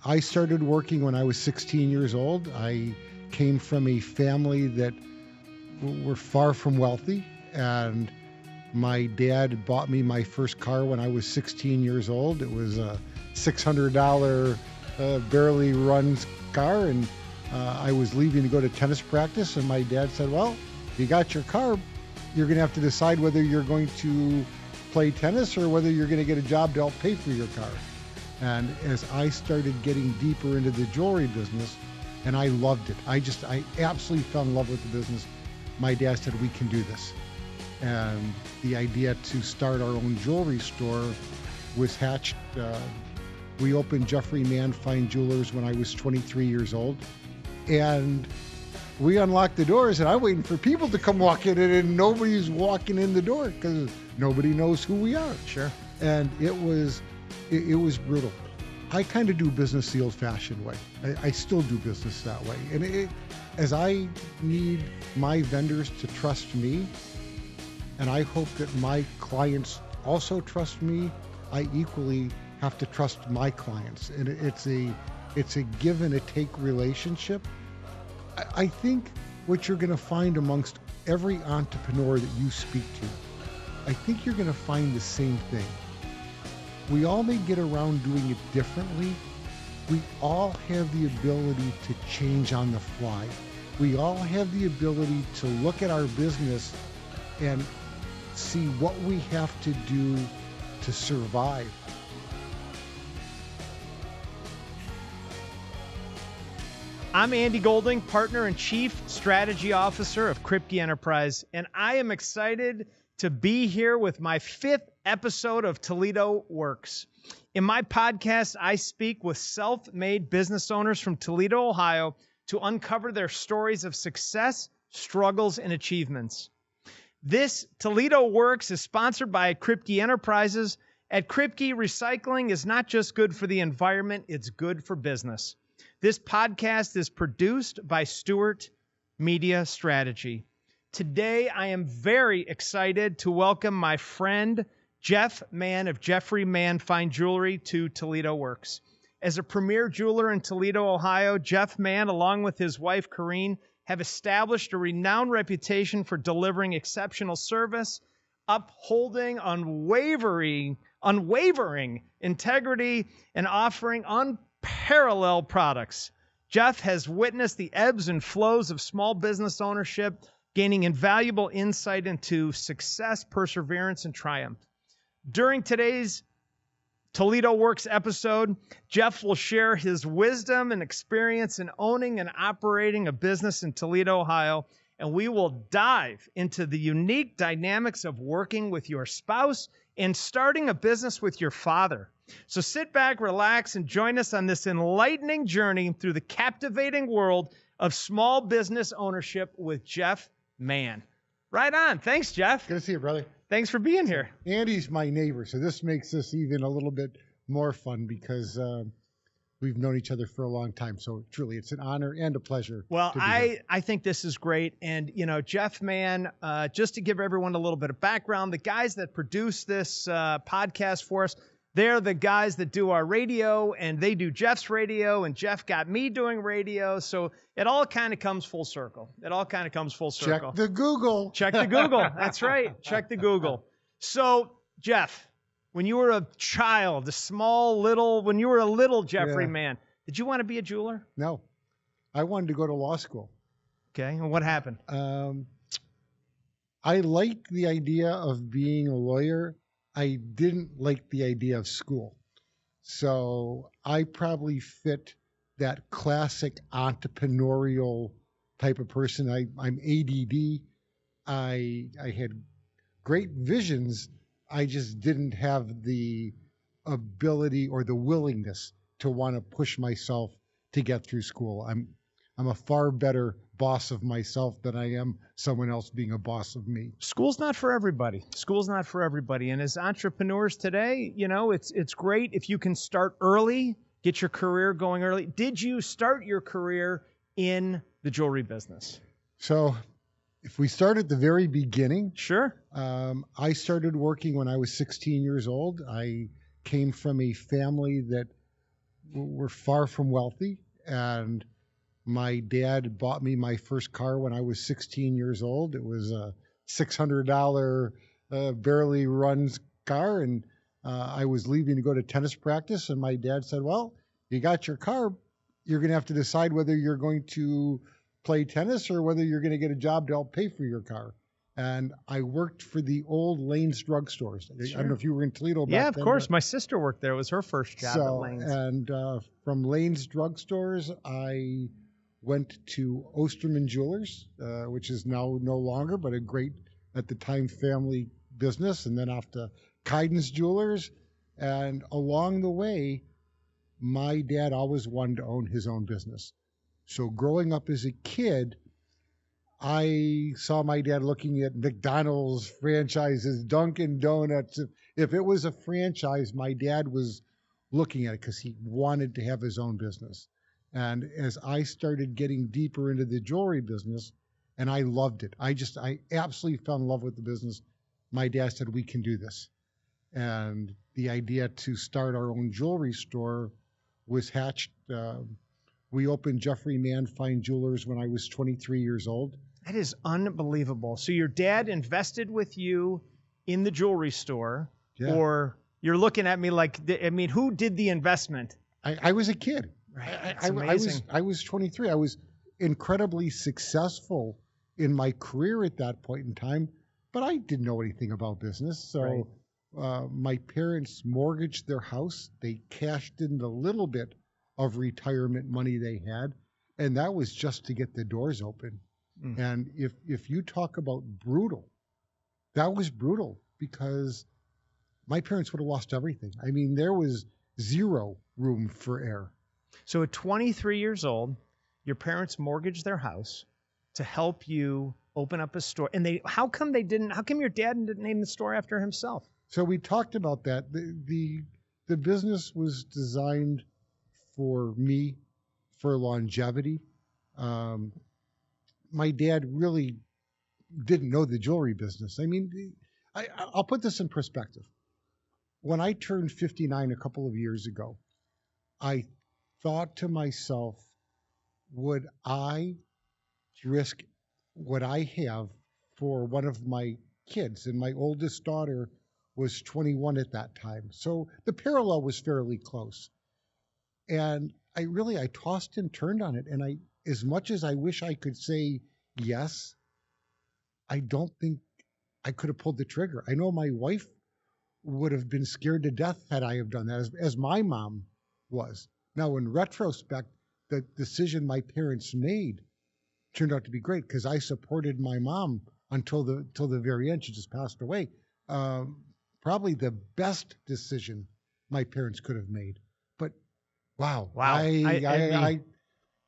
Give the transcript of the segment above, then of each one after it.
I started working when I was 16 years old. I came from a family that were far from wealthy, and my dad bought me my first car when I was 16 years old. It was a $600 barely runs car, and I was leaving to go to tennis practice, and my dad said, well, you got your car, you're going to have to decide whether you're going to play tennis or whether you're going to get a job to help pay for your car. And as I started getting deeper into the jewelry business, and I loved it, I absolutely fell in love with the business. My dad said, we can do this. And the idea to start our own jewelry store was hatched. We opened Jeffrey Mann Fine Jewelers when I was 23 years old. And we unlocked the doors, and I'm waiting for people to come walk in, and nobody's walking in the door because nobody knows who we are. Sure. And it was brutal. I kind of do business the old-fashioned way. I still do business that way. And as I need my vendors to trust me, and I hope that my clients also trust me, I equally have to trust my clients. And it's a give and a take relationship. I think what you're going to find amongst every entrepreneur that you speak to, I think you're going to find the same thing. We all may get around doing it differently. We all have the ability to change on the fly. We all have the ability to look at our business and see what we have to do to survive. I'm Andy Golding, partner and chief strategy officer of Kripke Enterprise, and I am excited to be here with my 5th episode of Toledo Works. In my podcast, I speak with self-made business owners from Toledo, Ohio, to uncover their stories of success, struggles, and achievements. This Toledo Works is sponsored by Kripke Enterprises. At Kripke, recycling is not just good for the environment, it's good for business. This podcast is produced by Stewart Media Strategy. Today, I am very excited to welcome my friend, Jeff Mann of Jeffrey Mann Fine Jewelry to Toledo Works. As a premier jeweler in Toledo, Ohio, Jeff Mann, along with his wife, Corrine, have established a renowned reputation for delivering exceptional service, upholding unwavering integrity, and offering unparalleled products. Jeff has witnessed the ebbs and flows of small business ownership, gaining invaluable insight into success, perseverance, and triumph. During today's Toledo Works episode, Jeff will share his wisdom and experience in owning and operating a business in Toledo, Ohio, and we will dive into the unique dynamics of working with your spouse and starting a business with your father. So sit back, relax, and join us on this enlightening journey through the captivating world of small business ownership with Jeff Mann. Right on. Thanks, Jeff. Good to see you, brother. Thanks for being here. Andy's my neighbor, so this makes this even a little bit more fun because we've known each other for a long time. So truly, it's an honor and a pleasure. Well, I think this is great. And, Jeff Mann, just to give everyone a little bit of background, the guys that produce this podcast for us, they're the guys that do our radio, and they do Jeff's radio, and Jeff got me doing radio. So it all kind of comes full circle. Check the Google. Check the Google. That's right. Check the Google. So, Jeff, when you were a child, when you were a little Jeffrey Mann, did you want to be a jeweler? No. I wanted to go to law school. Okay. And what happened? I liked the idea of being a lawyer. I didn't like the idea of school. So I probably fit that classic entrepreneurial type of person. I'm ADD. I had great visions. I just didn't have the ability or the willingness to want to push myself to get through school. I'm a far better boss of myself than I am someone else being a boss of me. School's not for everybody. And as entrepreneurs today, it's great if you can start early, get your career going early. Did you start your career in the jewelry business? So if we start at the very beginning. Sure. I started working when I was 16 years old. I came from a family that were far from wealthy, and my dad bought me my first car when I was 16 years old. It was a $600 barely runs car, and I was leaving to go to tennis practice, and my dad said, well, you got your car. You're going to have to decide whether you're going to play tennis or whether you're going to get a job to help pay for your car. And I worked for the old Lane's drugstores. Sure. I don't know if you were in Toledo back then. Yeah, of course. My sister worked there. It was her first job at Lane's. And from Lane's drugstores, I went to Osterman Jewelers, which is now no longer, but a great, at the time, family business. And then off to Kaiden's Jewelers. And along the way, my dad always wanted to own his own business. So growing up as a kid, I saw my dad looking at McDonald's franchises, Dunkin' Donuts. If it was a franchise, my dad was looking at it because he wanted to have his own business. And as I started getting deeper into the jewelry business, and I loved it, I absolutely fell in love with the business. My dad said, we can do this. And the idea to start our own jewelry store was hatched. We opened Jeffrey Mann Fine Jewelers when I was 23 years old. That is unbelievable. So your dad invested with you in the jewelry store, Yeah. or you're looking at me like, I mean, who did the investment? I was a kid. Right. That's amazing. I was 23. I was incredibly successful in my career at that point in time, but I didn't know anything about business. So my parents mortgaged their house. They cashed in the little bit of retirement money they had, and that was just to get the doors open. And if you talk about brutal, that was brutal because my parents would have lost everything. I mean, there was zero room for error. So at 23 years old, your parents mortgaged their house to help you open up a store. And how come your dad didn't name the store after himself? So we talked about that. The business was designed for me, for longevity. My dad really didn't know the jewelry business. I mean, I'll put this in perspective. When I turned 59 a couple of years ago, I thought to myself, would I risk what I have for one of my kids? And my oldest daughter was 21 at that time. So the parallel was fairly close. And I tossed and turned on it. And as much as I wish I could say yes, I don't think I could have pulled the trigger. I know my wife would have been scared to death had I have done that, as my mom was. Now, in retrospect, the decision my parents made turned out to be great because I supported my mom until the very end. She just passed away. Probably the best decision my parents could have made. But wow. It'd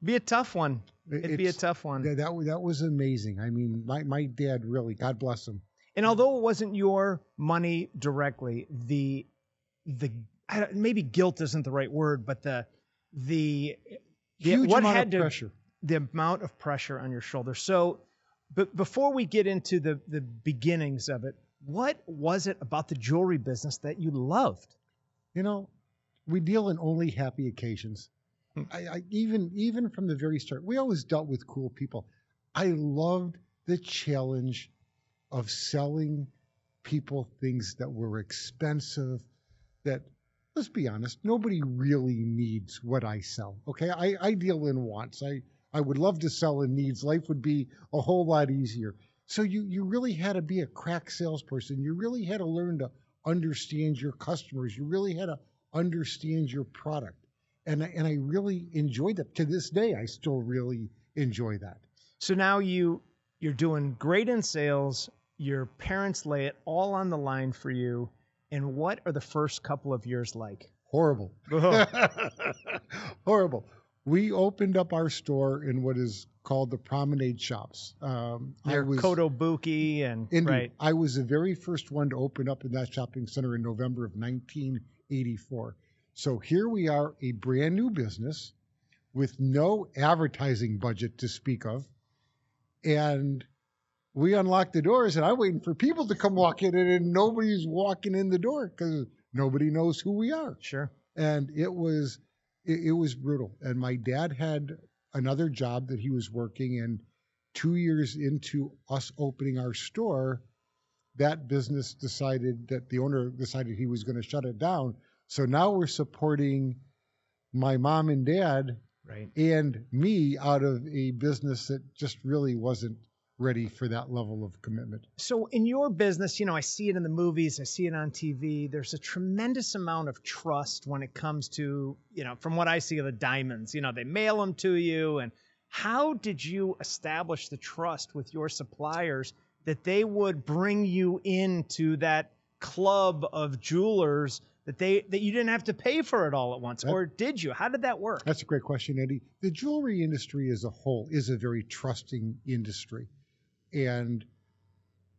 be a tough one. It'd be a tough one. That was amazing. I mean, my dad really, God bless him. And although it wasn't your money directly, maybe guilt isn't the right word, but the pressure. The amount of pressure on your shoulders. So, but before we get into the beginnings of it, what was it about the jewelry business that you loved? You know, we deal in only happy occasions. Even from the very start, we always dealt with cool people. I loved the challenge of selling people things that were expensive, that, let's be honest, nobody really needs what I sell. Okay, I deal in wants. I would love to sell in needs. Life would be a whole lot easier. So you really had to be a crack salesperson. You really had to learn to understand your customers. You really had to understand your product. And I really enjoyed that. To this day, I still really enjoy that. So now you're doing great in sales. Your parents lay it all on the line for you. And what are the first couple of years like? Horrible. Horrible. We opened up our store in what is called the Promenade Shops. Kotobuki and Indeed, right. I was the very first one to open up in that shopping center in November of 1984. So here we are, a brand new business with no advertising budget to speak of. And we unlocked the doors, and I'm waiting for people to come walk in, and nobody's walking in the door because nobody knows who we are. Sure. And it was it was brutal. And my dad had another job that he was working, and 2 years into us opening our store, that business the owner decided he was going to shut it down. So now we're supporting my mom and dad Right. and me out of a business that just really wasn't ready for that level of commitment. So in your business, I see it in the movies, I see it on TV. There's a tremendous amount of trust when it comes to, from what I see of the diamonds, they mail them to you. And how did you establish the trust with your suppliers that they would bring you into that club of jewelers that you didn't have to pay for it all at once? Or did you? How did that work? That's a great question, Eddie. The jewelry industry as a whole is a very trusting industry. And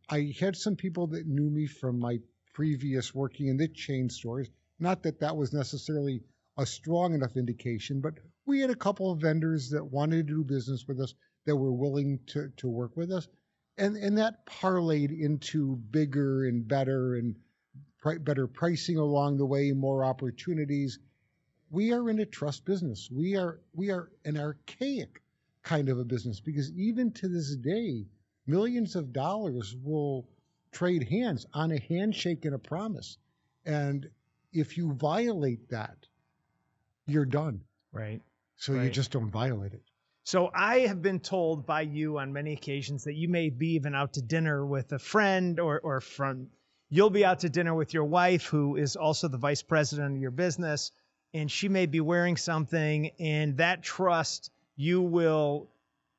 I had some people that knew me from my previous working in the chain stores. Not that that was necessarily a strong enough indication, but we had a couple of vendors that wanted to do business with us that were willing to work with us. And that parlayed into bigger and better pricing along the way, more opportunities. We are in a trust business. We are an archaic kind of a business, because even to this day, millions of dollars will trade hands on a handshake and a promise. And if you violate that, you're done. Right. So you just don't violate it. So I have been told by you on many occasions that you may be even out to dinner with a friend or you'll be out to dinner with your wife, who is also the vice president of your business, and she may be wearing something, and that trust you will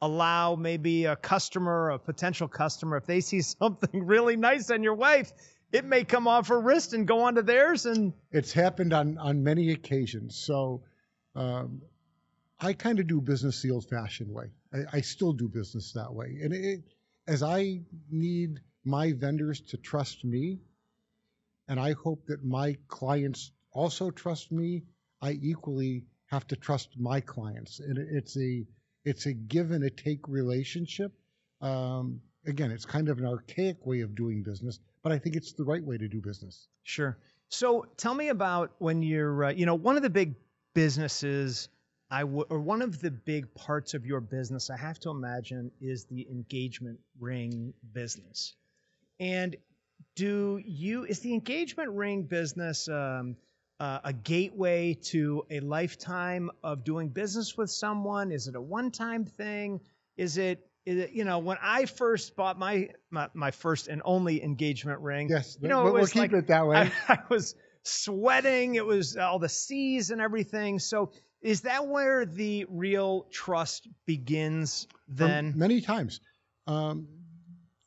allow maybe a potential customer, if they see something really nice on your wife, it may come off her wrist and go onto theirs. And it's happened on many occasions. So I kind of do business the old-fashioned way. I still do business that way. And as I need my vendors to trust me, and I hope that my clients also trust me, I equally have to trust my clients. And it's a give and a take relationship. Again, it's kind of an archaic way of doing business, but I think it's the right way to do business. Sure. So tell me about when you're, one of the big businesses or one of the big parts of your business, I have to imagine, is the engagement ring business. And is the engagement ring business a gateway to a lifetime of doing business with someone? Is it a one-time thing? Is it when I first bought my first and only engagement ring, yes, we'll keep it that way. I was sweating. It was all the C's and everything. So is that where the real trust begins then? Many times.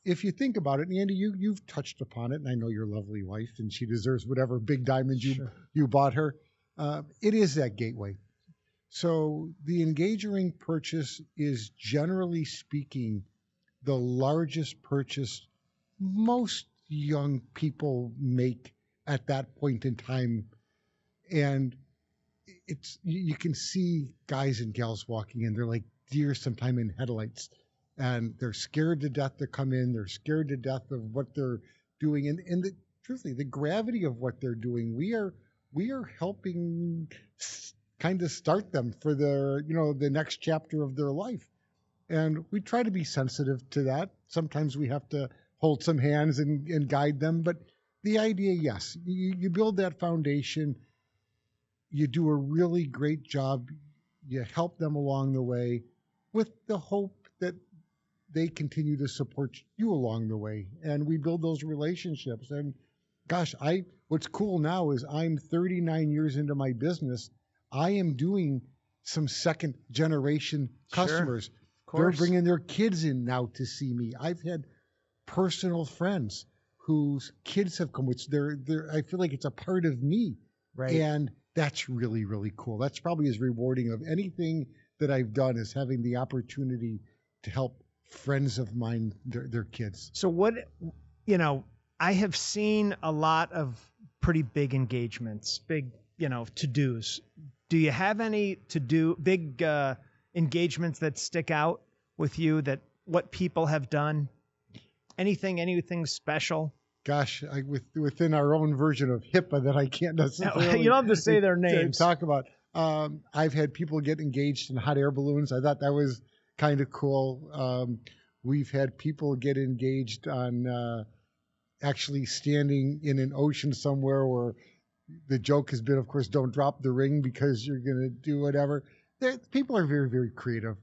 If you think about it, and Andy, you've touched upon it, and I know your lovely wife, and she deserves whatever big diamonds you bought her. It is that gateway. So the engagement ring purchase is, generally speaking, the largest purchase most young people make at that point in time. And you can see guys and gals walking in, they're like deer sometime in headlights. And they're scared to death to come in. They're scared to death of what they're doing. And truthfully, the gravity of what they're doing, we are helping kind of start them for the next chapter of their life. And we try to be sensitive to that. Sometimes we have to hold some hands and guide them. But the idea, yes, you build that foundation. You do a really great job. You help them along the way with the hope that they continue to support you along the way, and we build those relationships. And gosh, what's cool now is I'm 39 years into my business. I am doing some second generation customers. Sure, they're bringing their kids in now to see me. I've had personal friends whose kids have come, which I feel like it's a part of me. Right. And that's really, really cool. That's probably as rewarding of anything that I've done, is having the opportunity to help friends of mine, their kids. So I have seen a lot of pretty big engagements, big, to-dos. Do you have any big engagements that stick out with you, that what people have done? Anything special? Gosh, within our own version of HIPAA that I can't necessarily you don't have to say their names. Talk about. I've had people get engaged in hot air balloons. I thought that was kind of cool. We've had people get engaged on actually standing in an ocean somewhere where the joke has been, of course, don't drop the ring because you're going to do whatever. People are very, very creative.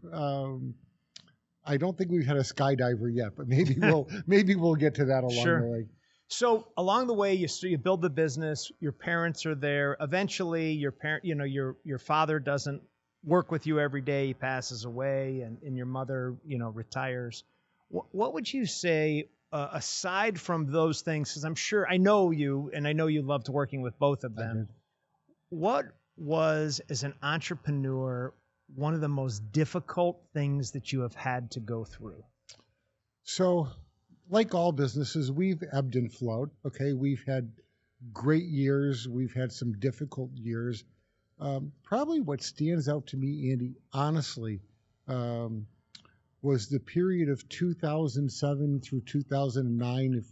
I don't think we've had a skydiver yet, but maybe we'll get to that along the way. So along the way, you build the business. Your parents are there. Eventually, your father doesn't work with you every day. He passes away, and your mother, retires. What would you say, aside from those things? Because I'm sure I know you, and I know you loved working with both of them. What was, as an entrepreneur, one of the most difficult things that you have had to go through? So, like all businesses, we've ebbed and flowed. Okay, we've had great years. We've had some difficult years. Probably what stands out to me, Andy, honestly, was the period of 2007 through 2009.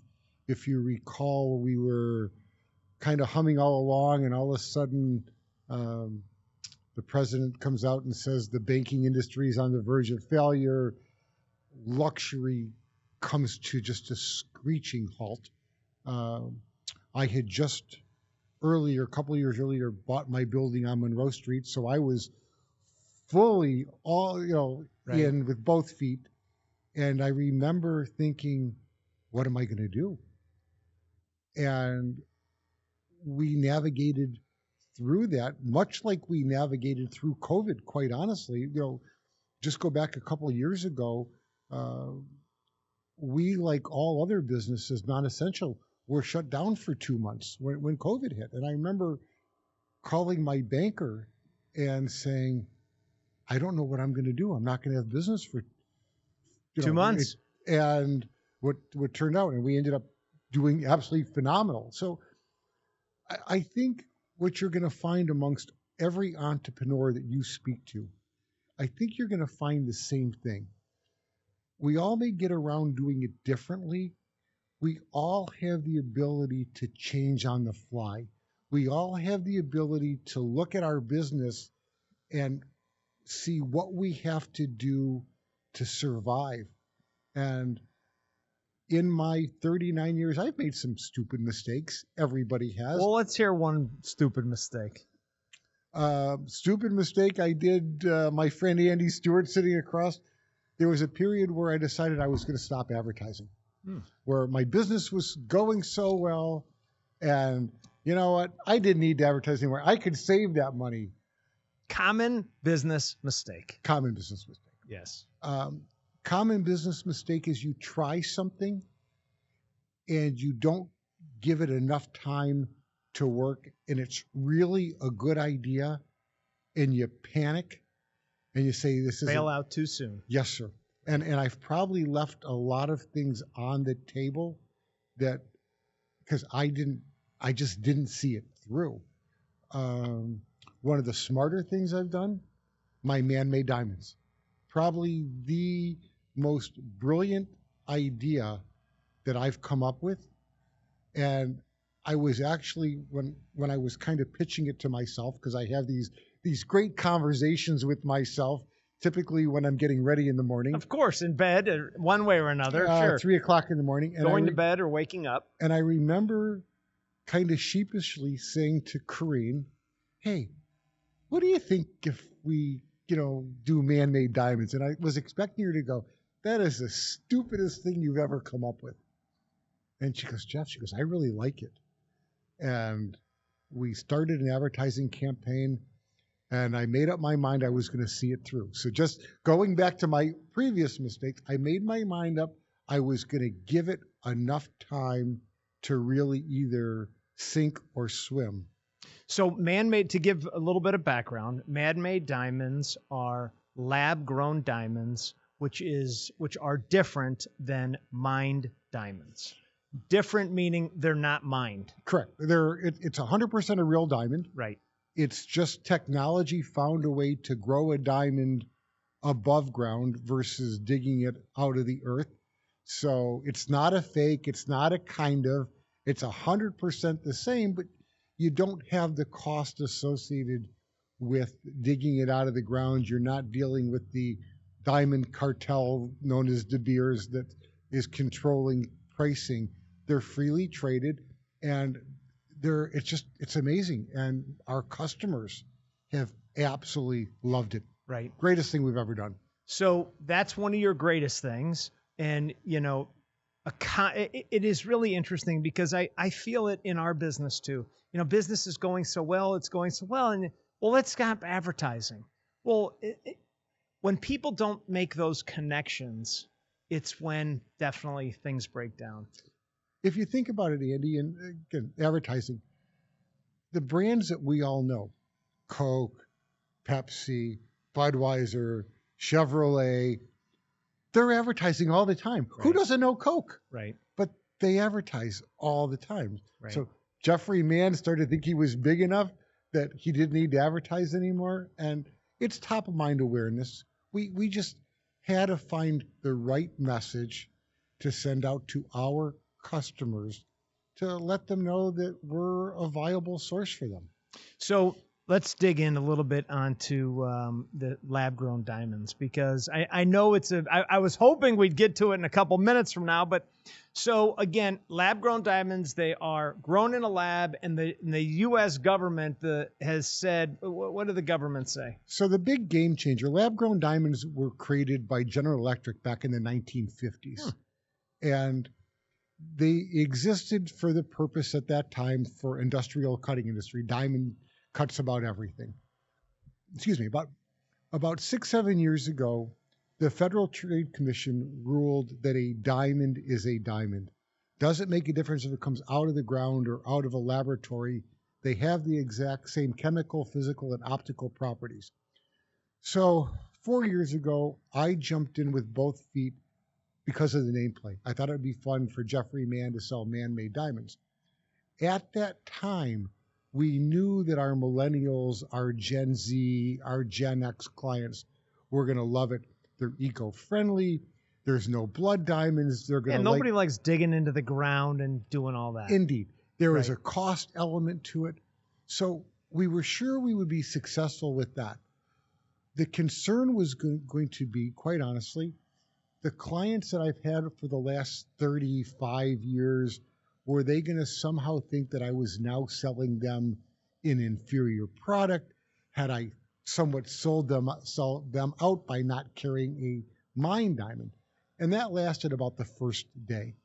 If you recall, we were kind of humming all along, and all of a sudden, the president comes out and says the banking industry is on the verge of failure. Luxury comes to just a screeching halt. I had just a couple of years earlier, bought my building on Monroe Street, so I was fully in with both feet. And I remember thinking, what am I going to do? And we navigated through that, much like we navigated through COVID, quite honestly. Just go back a couple of years ago, we, like all other businesses, non-essential, were shut down for 2 months when COVID hit. And I remember calling my banker and saying, I don't know what I'm going to do. I'm not going to have business for 2 months. And what turned out, and we ended up doing absolutely phenomenal. So I think what you're going to find amongst every entrepreneur that you speak to, I think you're going to find the same thing. We all may get around doing it differently. We all have the ability to change on the fly. We all have the ability to look at our business and see what we have to do to survive. And in my 39 years, I've made some stupid mistakes. Everybody has. Well, let's hear one stupid mistake. Stupid mistake I did, my friend Andy Stewart sitting across. There was a period where I decided I was going to stop advertising, where my business was going so well. And you know what? I didn't need to advertise anymore. I could save that money. Common business mistake. Common business mistake. Yes. Common business mistake is you try something and you don't give it enough time to work, and it's really a good idea, and you panic and you say, this is bail out too soon. Yes, sir. And I've probably left a lot of things on the table that, because I just didn't see it through. One of the smarter things I've done, my Mann Made Diamonds. Probably the most brilliant idea that I've come up with. And I was actually, when I was kind of pitching it to myself, because I have these great conversations with myself, typically when I'm getting ready in the morning. Of course, in bed, one way or another, sure. 3 o'clock in the morning. And going to bed or waking up. And I remember kind of sheepishly saying to Corrine, hey, what do you think if we, do Mann Made Diamonds? And I was expecting her to go, that is the stupidest thing you've ever come up with. And she goes, Jeff, I really like it. And we started an advertising campaign, and I made up my mind I was going to see it through. So just going back to my previous mistakes, I made my mind up I was going to give it enough time to really either sink or swim. So to give a little bit of background, Mann Made Diamonds are lab-grown diamonds, which are different than mined diamonds. Different meaning they're not mined. Correct. It's 100% a real diamond. Right. It's just technology found a way to grow a diamond above ground versus digging it out of the earth. So it's not a fake. It's not a kind of. It's 100% the same, but you don't have the cost associated with digging it out of the ground. You're not dealing with the diamond cartel known as De Beers that is controlling pricing. They're freely traded, and it's amazing. And our customers have absolutely loved it. Right. Greatest thing we've ever done. So that's one of your greatest things. And, it is really interesting because I feel it in our business too. Business is going so well, it's going so well. And let's stop advertising. Well, when people don't make those connections, it's when definitely things break down. If you think about it, Andy, and again, advertising, the brands that we all know, Coke, Pepsi, Budweiser, Chevrolet, they're advertising all the time. Right. Who doesn't know Coke? Right. But they advertise all the time. Right. So Jeffrey Mann started to think he was big enough that he didn't need to advertise anymore. And it's top of mind awareness. We just had to find the right message to send out to our customers to let them know that we're a viable source for them. So let's dig in a little bit onto the lab-grown diamonds, because I know I was hoping we'd get to it in a couple minutes from now, but so again, lab-grown diamonds, they are grown in a lab, and the U.S. government has said, what did the government say? So the big game changer, lab-grown diamonds were created by General Electric back in the 1950s. And they existed for the purpose at that time for industrial cutting industry. Diamond cuts about everything. Excuse me, about 6-7 years ago, the Federal Trade Commission ruled that a diamond is a diamond. Doesn't make a difference if it comes out of the ground or out of a laboratory. They have the exact same chemical, physical, and optical properties. So 4 years ago, I jumped in with both feet because of the nameplate. I thought it would be fun for Jeffrey Mann to sell Mann Made Diamonds. At that time, we knew that our millennials, our Gen Z, our Gen X clients were going to love it. They're eco-friendly. There's no blood diamonds. They're going to nobody likes digging into the ground and doing all that. Indeed. There is a cost element to it. So we were sure we would be successful with that. The concern was going to be, quite honestly, the clients that I've had for the last 35 years, were they going to somehow think that I was now selling them an inferior product? Had I somewhat sold them out by not carrying a mine diamond? And that lasted about the first day.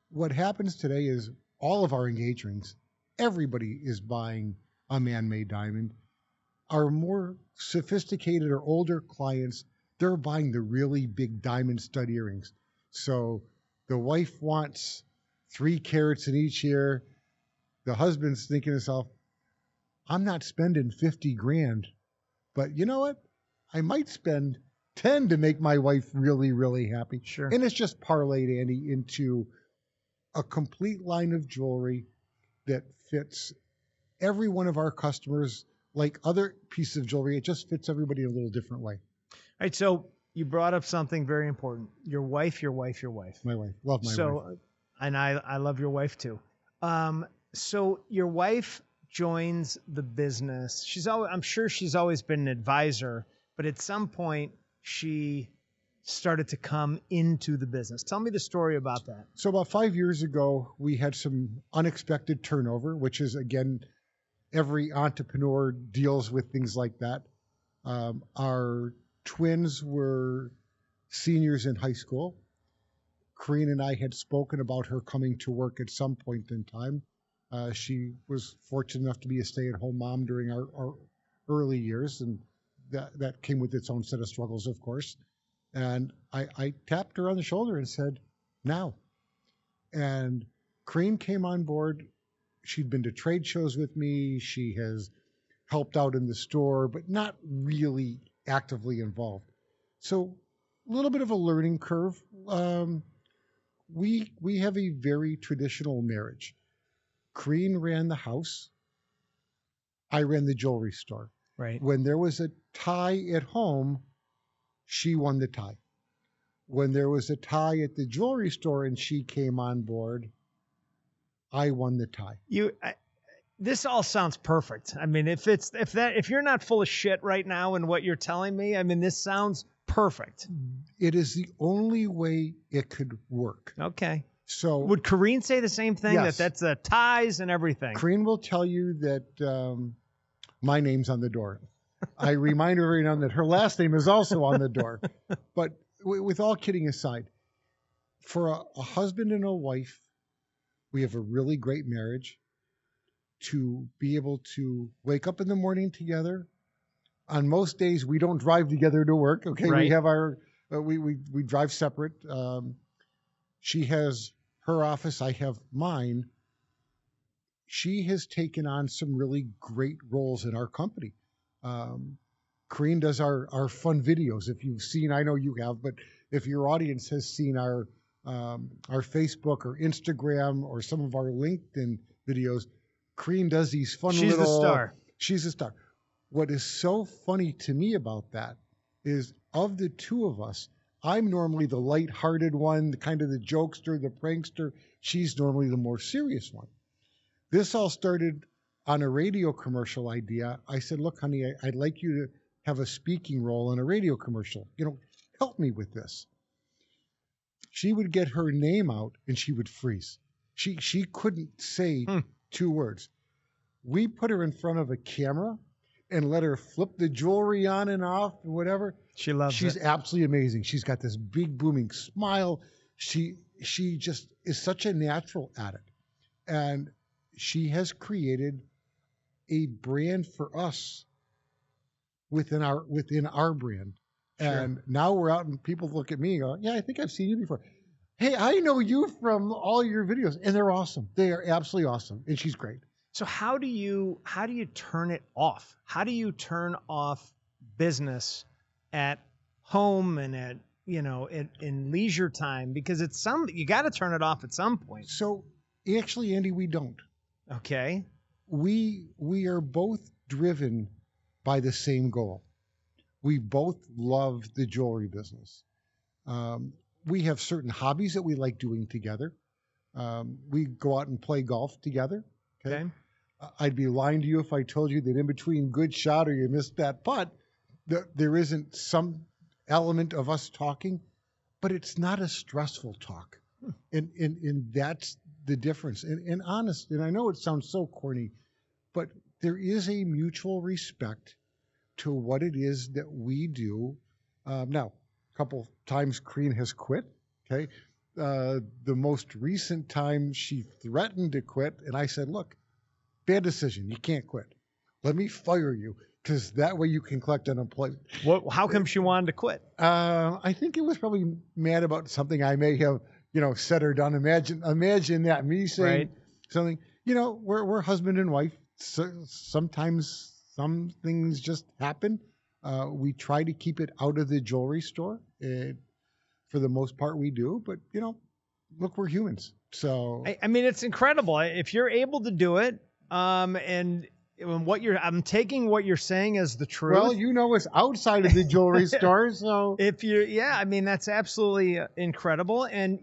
What happens today is all of our engagements, everybody is buying a man-made diamond. Our more sophisticated or older clients, they're buying the really big diamond stud earrings. So the wife wants 3 carats in each ear. The husband's thinking to himself, I'm not spending 50 grand, but you know what? I might spend 10 to make my wife really, really happy. Sure. And it's just parlayed, Andy, into a complete line of jewelry that fits every one of our customers. Like other pieces of jewelry, it just fits everybody in a little different way. All right, so you brought up something very important. Your wife. My wife. Love my wife. So, and I love your wife too. So your wife joins the business. I'm sure she's always been an advisor, but at some point she started to come into the business. Tell me the story about that. So about 5 years ago, we had some unexpected turnover, which is, again, every entrepreneur deals with things like that. Our twins were seniors in high school. Corrine and I had spoken about her coming to work at some point in time. She was fortunate enough to be a stay-at-home mom during our early years, and that came with its own set of struggles, of course. And I tapped her on the shoulder and said, now. And Corine came on board. She'd been to trade shows with me. She has helped out in the store, but not really actively involved. So a little bit of a learning curve. We have a very traditional marriage. Corine ran the house. I ran the jewelry store. Right. When there was a tie at home, she won the tie. When there was a tie at the jewelry store and she came on board, I won the tie. this all sounds perfect. I mean, if you're not full of shit right now in what you're telling me, I mean, this sounds perfect. It is the only way it could work. Okay. So would Kareen say the same thing? Yes. That's the ties and everything. Kareen will tell you that my name's on the door. I remind her every now and then that her last name is also on the door. But with all kidding aside, for a husband and a wife, we have a really great marriage. To be able to wake up in the morning together. On most days, we don't drive together to work. Okay, Right. We have our we drive separate. She has her office. I have mine. She has taken on some really great roles in our company. Kareen does our fun videos. If you've seen, I know you have, but if your audience has seen our Facebook or Instagram or some of our LinkedIn videos, Kareen does these fun She's little... the star. She's the star. What is so funny to me about that is, of the two of us, I'm normally the lighthearted one, the kind of the jokester, the prankster. She's normally the more serious one. This all started on a radio commercial idea. I said, look, honey, I'd like you to have a speaking role in a radio commercial. Help me with this. She would get her name out and she would freeze. She couldn't say 2 words. We put her in front of a camera and let her flip the jewelry on and off and whatever. She loves it. She's absolutely amazing. She's got this big booming smile. She just is such a natural at it. And she has created a brand for us within our brand. Sure. And now we're out and people look at me and go, yeah, I think I've seen you before. Hey, I know you from all your videos, and they're awesome. They are absolutely awesome, and she's great. So how do you turn it off? How do you turn off business at home and at in leisure time? Because you got to turn it off at some point. So actually, Andy, we don't. Okay. We are both driven by the same goal. We both love the jewelry business. We have certain hobbies that we like doing together. We go out and play golf together. Okay. I'd be lying to you if I told you that in between good shot or you missed that putt, there isn't some element of us talking, but it's not a stressful talk. And that's the difference. And honest, and I know it sounds so corny, but there is a mutual respect to what it is that we do. Now, a couple times Kareen has quit. Okay. The most recent time she threatened to quit, and I said, look, bad decision. You can't quit. Let me fire you, because that way you can collect unemployment. How come she wanted to quit? I think it was probably mad about something I may have, said or done. Imagine that, me saying something. We're husband and wife. So sometimes some things just happen. We try to keep it out of the jewelry store. For the most part, we do. But look, we're humans. So I mean, it's incredible if you're able to do it. And I'm taking what you're saying as the truth. Well, it's outside of the jewelry store. So I mean, that's absolutely incredible. And,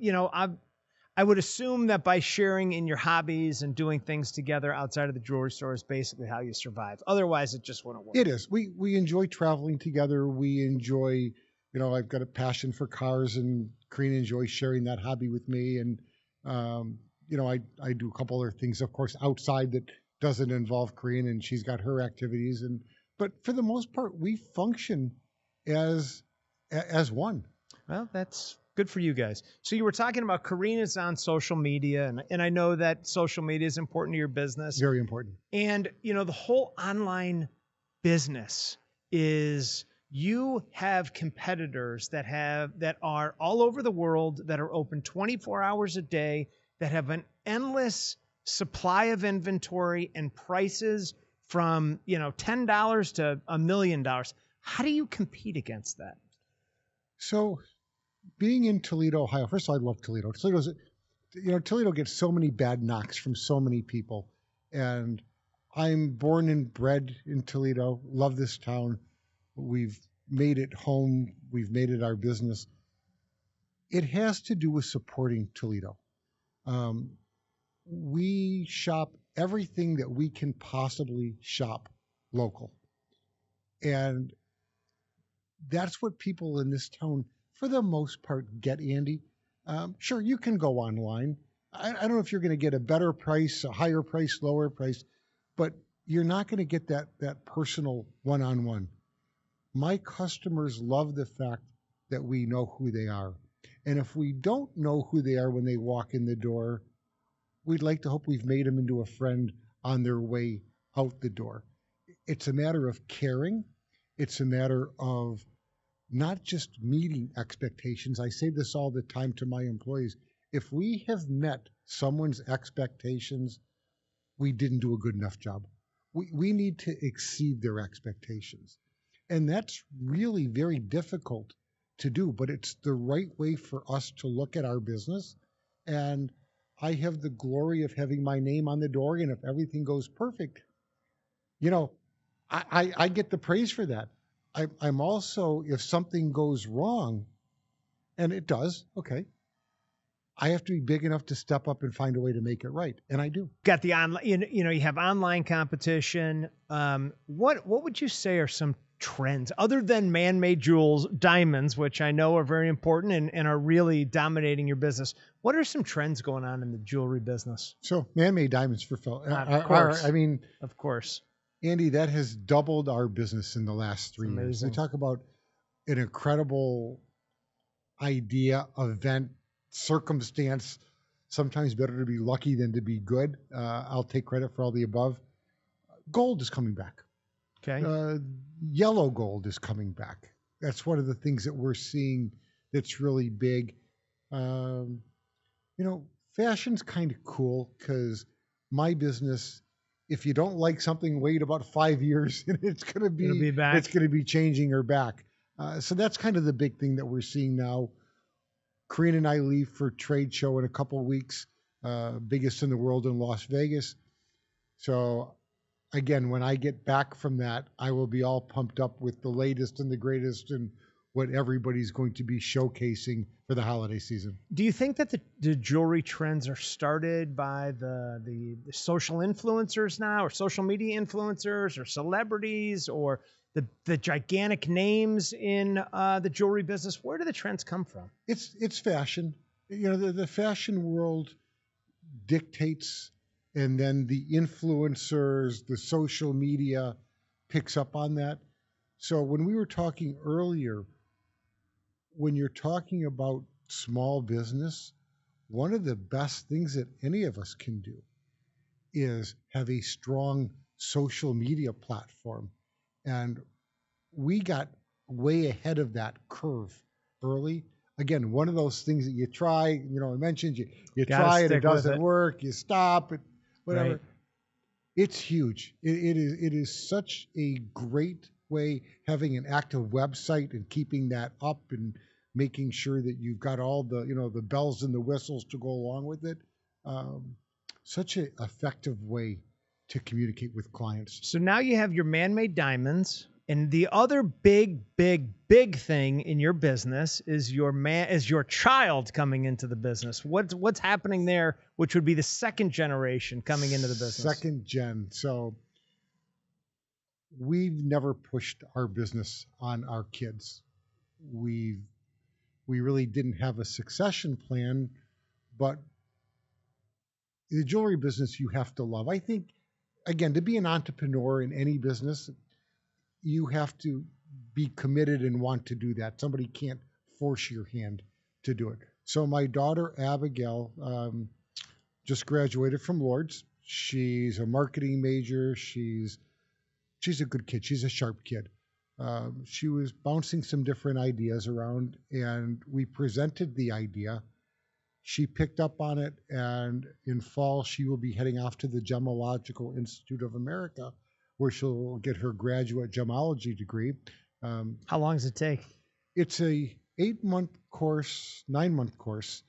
I would assume that by sharing in your hobbies and doing things together outside of the jewelry store is basically how you survive. Otherwise, it just wouldn't work. It is. We enjoy traveling together. We enjoy, I've got a passion for cars, and Kareen enjoys sharing that hobby with me. And, I do a couple other things, of course, outside that doesn't involve Kareen, and she's got her activities. But for the most part, we function as one. Well, that's good for you guys. So you were talking about Kareen is on social media, and I know that social media is important to your business. Very important. And, the whole online business is you have competitors that are all over the world, that are open 24 hours a day, that have an endless supply of inventory and prices from, $10 to $1 million. How do you compete against that? So being in Toledo, Ohio, first of all, I love Toledo. Toledo gets so many bad knocks from so many people. And I'm born and bred in Toledo, love this town. We've made it home. We've made it our business. It has to do with supporting Toledo. We shop everything that we can possibly shop local. And that's what people in this town, for the most part, get, Andy. Sure, you can go online. I don't know if you're going to get a better price, a higher price, lower price, but you're not going to get that personal one-on-one. My customers love the fact that we know who they are. And if we don't know who they are when they walk in the door, we'd like to hope we've made them into a friend on their way out the door. It's a matter of caring. It's a matter of not just meeting expectations. I say this all the time to my employees. If we have met someone's expectations, we didn't do a good enough job. We need to exceed their expectations. And that's really very difficult to do, but it's the right way for us to look at our business. And I have the glory of having my name on the door, and if everything goes perfect, I get the praise for that. I'm also, if something goes wrong, and it does, okay, I have to be big enough to step up and find a way to make it right, and I do. Got the online, you have online competition. What would you say are some trends other than man-made diamonds, which I know are very important and are really dominating your business? What are some trends going on in the jewelry business? So, man-made diamonds for Phil. Of course. Of course. Andy, that has doubled our business in the last 3 years. We talk about an incredible idea, event, circumstance. Sometimes better to be lucky than to be good. I'll take credit for all the above. Gold is coming back. Okay. Yellow gold is coming back. That's one of the things that we're seeing that's really big. Fashion's kind of cool because my business, if you don't like something, wait about 5 years and it'll be back. It's going to be changing or back. So that's kind of the big thing that we're seeing now. Corinne and I leave for trade show in a couple of weeks, biggest in the world in Las Vegas. So again, when I get back from that, I will be all pumped up with the latest and the greatest and what everybody's going to be showcasing for the holiday season. Do you think that the jewelry trends are started by the social influencers now, or social media influencers, or celebrities, or the gigantic names in the jewelry business? Where do the trends come from? It's fashion. The fashion world dictates, and then the influencers, the social media picks up on that. So when we were talking earlier, when you're talking about small business, one of the best things that any of us can do is have a strong social media platform. And we got way ahead of that curve early. Again, one of those things that you try, I mentioned you try it doesn't work, you stop it, whatever. Right. It's huge. It is such a great way, having an active website and keeping that up and making sure that you've got all the the bells and the whistles to go along with it. Such an effective way to communicate with clients. So now you have your Man-Made Diamonds, and the other big thing in your business is your child coming into the business. What's happening there, which would be the second generation coming into the business? Second gen. So we've never pushed our business on our kids. We really didn't have a succession plan, but the jewelry business you have to love. I think, again, to be an entrepreneur in any business, you have to be committed and want to do that. Somebody can't force your hand to do it. So my daughter, Abigail, just graduated from Lord's. She's a marketing major. She's a good kid. She's a sharp kid. She was bouncing some different ideas around, and we presented the idea. She picked up on it, and in fall, she will be heading off to the Gemological Institute of America, where she'll get her graduate gemology degree. How long does it take? It's a 8-month course, 9-month course,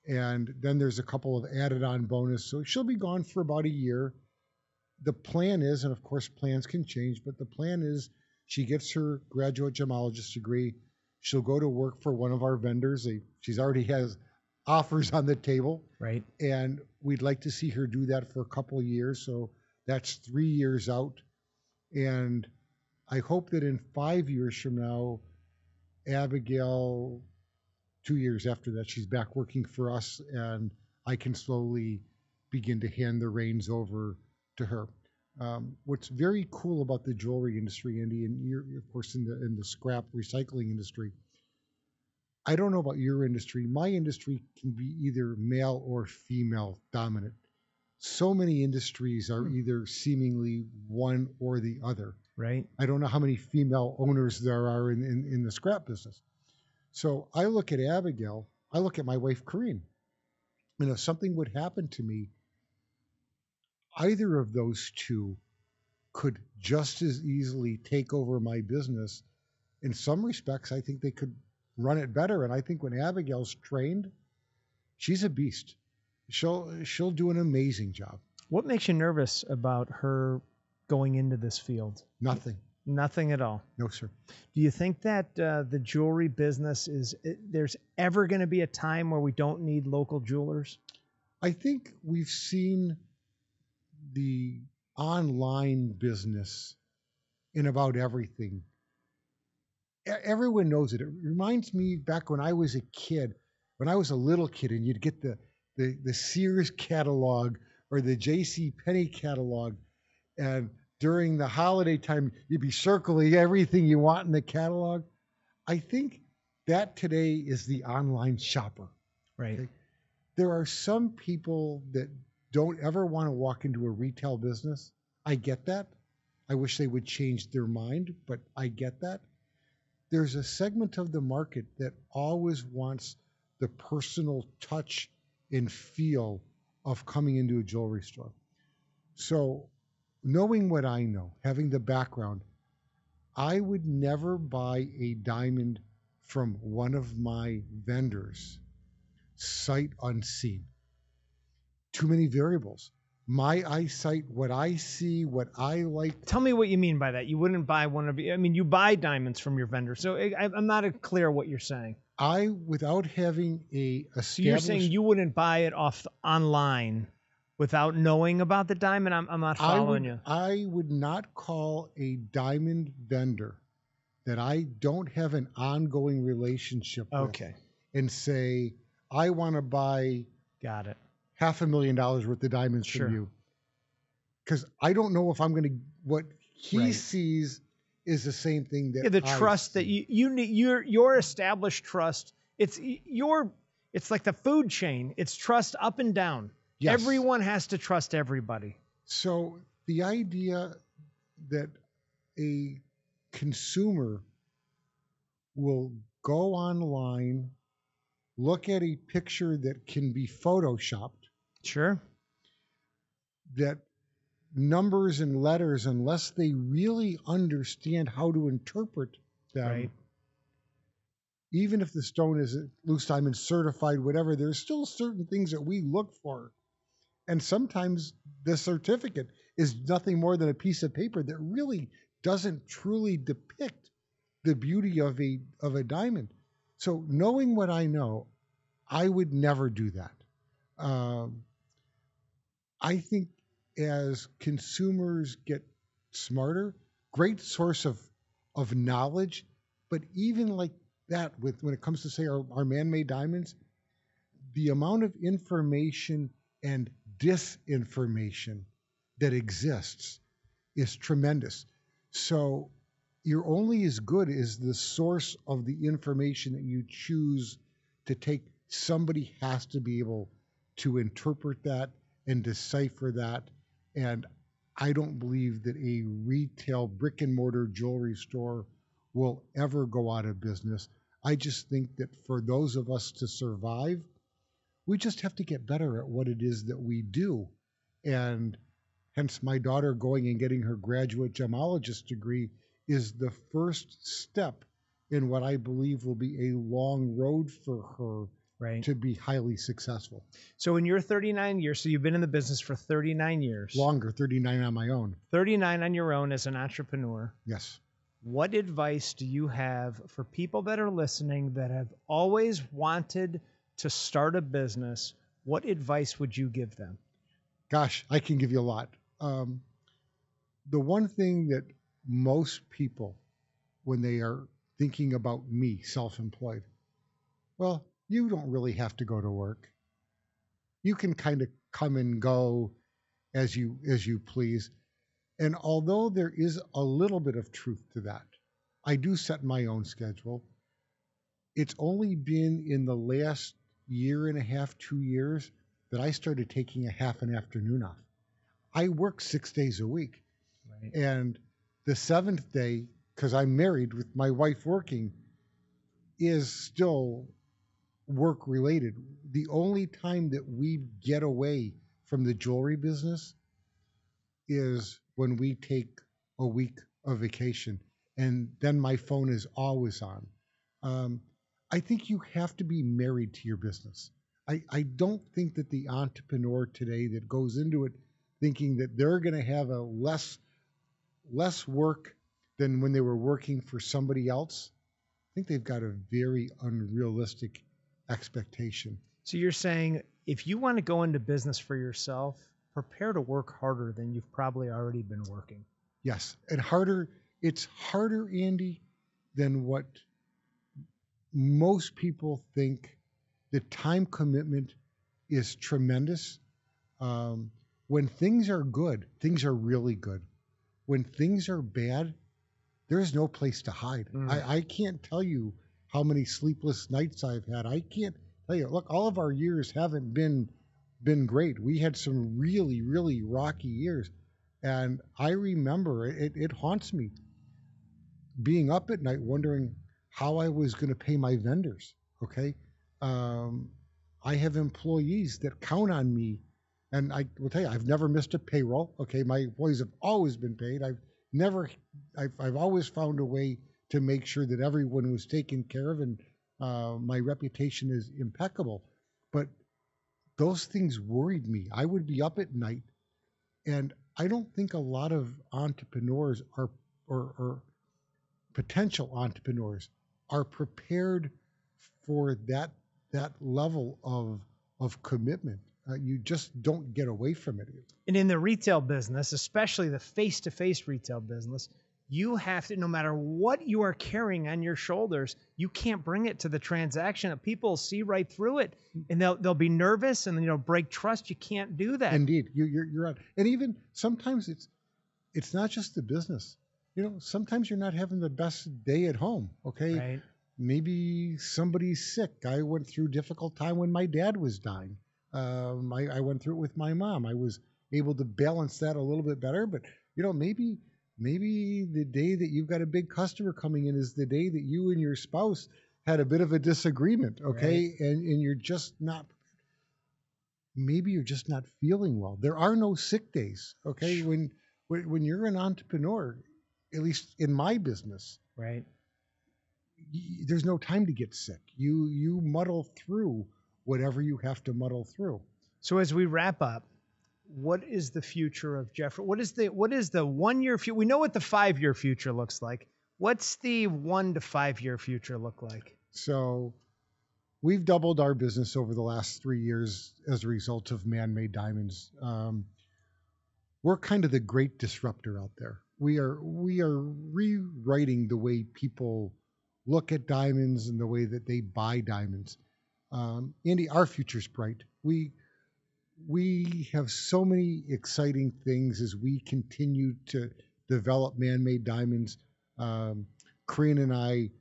and then there's a couple of added-on bonus. So she'll be gone for about a year. The plan is, and of course plans can change, but the plan is she gets her graduate gemologist degree. She'll go to work for one of our vendors. She's already has offers on the table. Right. And we'd like to see her do that for a couple of years. So that's 3 years out. And I hope that in 5 years from now, Abigail, 2 years after that, she's back working for us, and I can slowly begin to hand the reins over to her. What's very cool about the jewelry industry, Andy, and you're of course in the scrap recycling industry. I don't know about your industry. My industry can be either male or female dominant. So many industries are either seemingly one or the other. Right. I don't know how many female owners there are in the scrap business. So I look at Abigail, I look at my wife, Corinne. And if something would happen to me, either of those two could just as easily take over my business. In some respects, I think they could run it better. And I think when Abigail's trained, she's a beast. She'll do an amazing job. What makes you nervous about her going into this field? Nothing. Nothing at all. No, sir. Do you think that the jewelry business there's ever going to be a time where we don't need local jewelers? I think we've seen the online business in about everything. Everyone knows it. It reminds me back when I was a kid, when I was a little kid, and you'd get the Sears catalog or the J.C. Penney catalog, and during the holiday time, you'd be circling everything you want in the catalog. I think that today is the online shopper. Right. Okay? There are some people that don't ever want to walk into a retail business. I get that. I wish they would change their mind, but I get that. There's a segment of the market that always wants the personal touch and feel of coming into a jewelry store. So knowing what I know, having the background, I would never buy a diamond from one of my vendors sight unseen. Too many variables. My eyesight, what I see, what I like. Tell me what you mean by that. You wouldn't buy one of you. I mean, you buy diamonds from your vendor. So I'm not clear what you're saying. Without having a established. So you're saying you wouldn't buy it online without knowing about the diamond? I'm not following you. I would not call a diamond vendor that I don't have an ongoing relationship with and say, I want to buy Got it. $500,000 worth of diamonds from you. Because I don't know if I'm going to, what he sees is the same thing that the trust that you need, your established trust. It's like the food chain. It's trust up and down. Yes. Everyone has to trust everybody. So the idea that a consumer will go online, look at a picture that can be photoshopped. Sure. That numbers and letters, unless they really understand how to interpret them, even if the stone is loose diamond certified, whatever, there's still certain things that we look for. And sometimes the certificate is nothing more than a piece of paper that really doesn't truly depict the beauty of a diamond. So knowing what I know, I would never do that. I think as consumers get smarter, great source of knowledge, but even like that when it comes to, say, our man-made diamonds, the amount of information and disinformation that exists is tremendous. So you're only as good as the source of the information that you choose to take. Somebody has to be able to interpret that and decipher that. And I don't believe that a retail brick and mortar jewelry store will ever go out of business. I just think that for those of us to survive, we just have to get better at what it is that we do. And hence my daughter going and getting her graduate gemologist degree is the first step in what I believe will be a long road for her to be highly successful. So in your 39 years, so you've been in the business for 39 years. Longer, 39 on my own. 39 on your own as an entrepreneur. Yes. What advice do you have for people that are listening that have always wanted to start a business, what advice would you give them? Gosh, I can give you a lot. The one thing that most people, when they are thinking about me, self-employed, well, you don't really have to go to work. You can kind of come and go as you please. And although there is a little bit of truth to that, I do set my own schedule. It's only been in the last year and a half, 2 years, that I started taking a half an afternoon off. I work 6 days a week. Right. And the seventh day, because I'm married with my wife working, is still work related. The only time that we get away from the jewelry business is when we take a week of vacation, and then my phone is always on. I think you have to be married to your business. I don't think that the entrepreneur today that goes into it thinking that they're going to have a less work than when they were working for somebody else, I think they've got a very unrealistic expectation. So you're saying if you want to go into business for yourself, prepare to work harder than you've probably already been working. Yes, and harder. It's harder, Andy, than what most people think. The time commitment is tremendous. When things are good, things are really good. When things are bad, there's no place to hide. I can't tell you how many sleepless nights I've had. I can't tell you. Look, all of our years haven't been great. We had some really, really rocky years. And I remember it haunts me being up at night wondering how I was going to pay my vendors. Okay. I have employees that count on me, and I will tell you, I've never missed a payroll. Okay. My employees have always been paid. I've always found a way to make sure that everyone was taken care of, and my reputation is impeccable. But those things worried me. I would be up at night, and I don't think a lot of entrepreneurs are, or potential entrepreneurs are prepared for that level of commitment. You just don't get away from it. And in the retail business, especially the face-to-face retail business, you have to, no matter what you are carrying on your shoulders, you can't bring it to the transaction. People will see right through it, and they'll be nervous, and break trust. You can't do that. Indeed, you're right. And even sometimes it's not just the business. Sometimes you're not having the best day at home. Okay, right. Maybe somebody's sick. I went through a difficult time when my dad was dying. I went through it with my mom. I was able to balance that a little bit better, but maybe the day that you've got a big customer coming in is the day that you and your spouse had a bit of a disagreement, okay? Right. And you're just not, maybe you're just not feeling well. There are no sick days, okay? When you're an entrepreneur, at least in my business, right, there's no time to get sick. You muddle through whatever you have to muddle through. So as we wrap up, what is the future of Jeffrey? What is the 1 year future? We know what the 5-year future looks like. What's the 1 to 5 year future look like? So we've doubled our business over the last 3 years as a result of Mann Made Diamonds. We're kind of the great disruptor out there. We are rewriting the way people look at diamonds and the way that they buy diamonds. Andy, our future's bright. We have so many exciting things as we continue to develop Mann Made Diamonds. Corinne and I,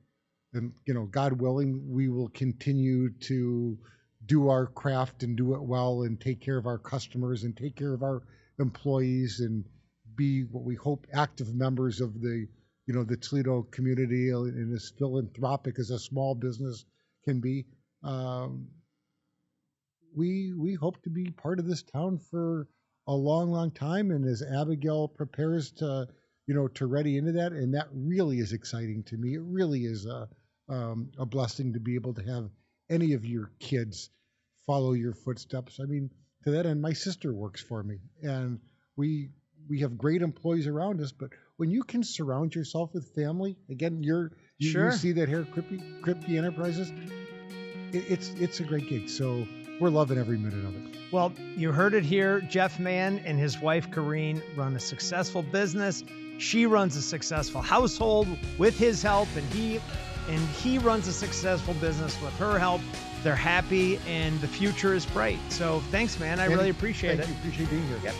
and God willing, we will continue to do our craft and do it well and take care of our customers and take care of our employees and be what we hope active members of the Toledo community and as philanthropic as a small business can be. We hope to be part of this town for a long, long time. And as Abigail prepares to ready into that, and that really is exciting to me. It really is a blessing to be able to have any of your kids follow your footsteps. I mean, to that end, my sister works for me, and we have great employees around us. But when you can surround yourself with family, again, you see that here at Kripke Enterprises. it's a great gig. So we're loving every minute of it. Well, you heard it here. Jeff Mann and his wife, Corrine, run a successful business. She runs a successful household with his help, and he runs a successful business with her help. They're happy, and the future is bright. So thanks, man. I really appreciate it. Thank you. Appreciate being here. Yep.